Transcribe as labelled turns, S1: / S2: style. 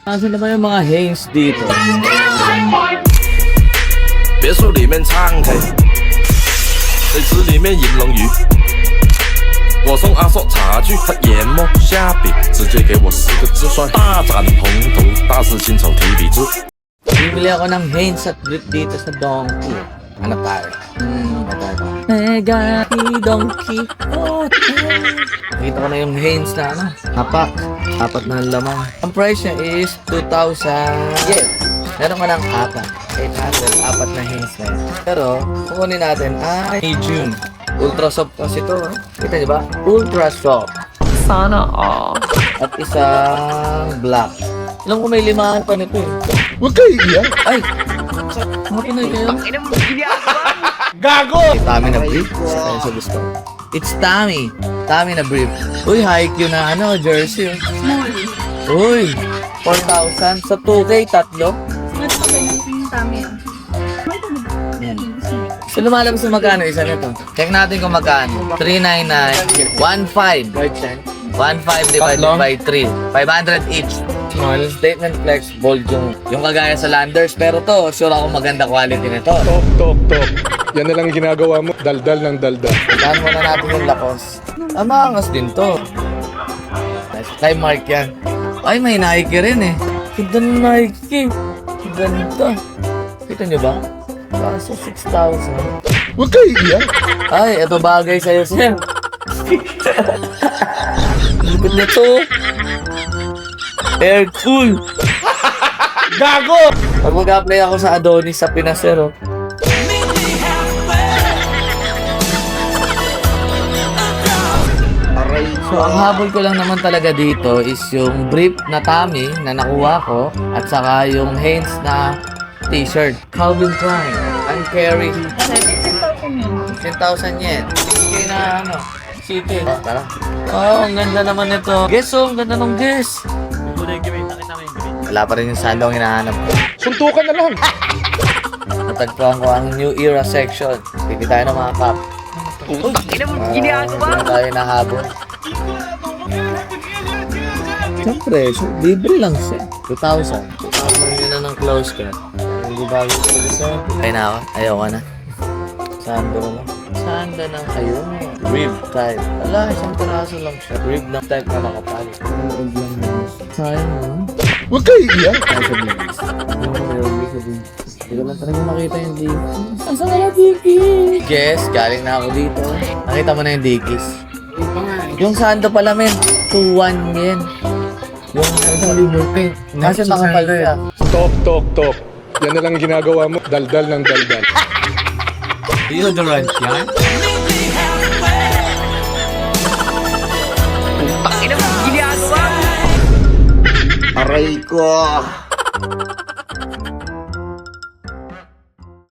S1: Nasaan naman yung mga Hanes dito?
S2: 别墅里面唱 K，水池里面饮龙鱼。我送阿硕茶具，他研磨下笔，直接给我4个字帅，大展宏图，大师亲手提笔字。
S1: Bibili ako ng Hanes at Brief dito sa Donkey. Ano tayo? Ito. Mega Donkey. Oh, nakita ko na yung Hanes na ano. Apat na laman. Ang price niya is 2,000 yen. Meron ka ng 800 na Hanes na yan. Pero, kukunin natin ay June. Ultra soft kasi ito. Kita niyo ba? Ultra soft.
S3: Sana all.
S1: At isang black. Alam ko may limahan pa nito eh.
S4: Huwag kayo iyan.
S1: Ay! Mga Pinoy kayo?
S4: Gago!
S1: Tommy na brief. Ayun sa gusto. It's Tommy. Tommy na brief. Uy, high-Q na ano, jersey. Uy! 4,000. Sa 2K, tatlo. Yan. So, lumalabas na magkano isa nito. Check natin kung magkano. 399. 1,500. 1,500 divided by 3. 500 each. Small. Statement flex, bold yung kagaya sa Landers. Pero to, sure ako maganda quality nito.
S4: Tok. Yan na lang ginagawa mo. Daldal ng daldal.
S1: Tignan muna natin yung lakos. Maangas din to. Nice. Time mark yan. Ay, may Nike rin eh. Ganda ng Nike. Ganda. Kita nyo ba? Kaso 6,000.
S4: Huwag kayo iyan.
S1: Ay, ito bagay sa'yo, sir. Lupit na to. Air cool.
S4: Gago!
S1: Pag mag-apply ako sa Adonis sa Pinas, sir, oh. So, ang habol ko lang naman talaga dito is yung brief na Tommy na nakuha ko at saka yung Hanes na t-shirt. Calvin Klein. Ang carry. 10,000 yen. 6K na ano. City. Oh, tara. Oh, ang ganda naman nito. Guess oh, ang ganda ng guess. Wala pa rin yung sando ang hinahanap ko.
S4: Suntukan na lang.
S1: Natagpuan ko ang New Era section. Pili tayo ng mga cup. Hindi tayo nahabol. Siyempre, libre lang siya. 2,000. 2,000 yun na ng close cut. Hindi bago ko isa. Ay na ako. Ayoko na. Sando lang. Sando ng ayun. Rib type. Ala, isang piraso lang siya. Rib na type na nakapalit. Uod lang naman. Sayang naman.
S4: Huwag kayo iyan.
S1: Ay, sa bigis. Hindi ko lang talaga makita yung Dickies. Asa ka na Dickies? Guess, galing na ako dito. Nakita mo na yung Dickies. Yung sando pala men, 2,1 yen. Yung isang libre pin. Kasi nakapal siya.
S4: Tok. Yan na lang ginagawa mo. Daldal ng daldal.
S1: Deodorant yan?
S4: Aray ko!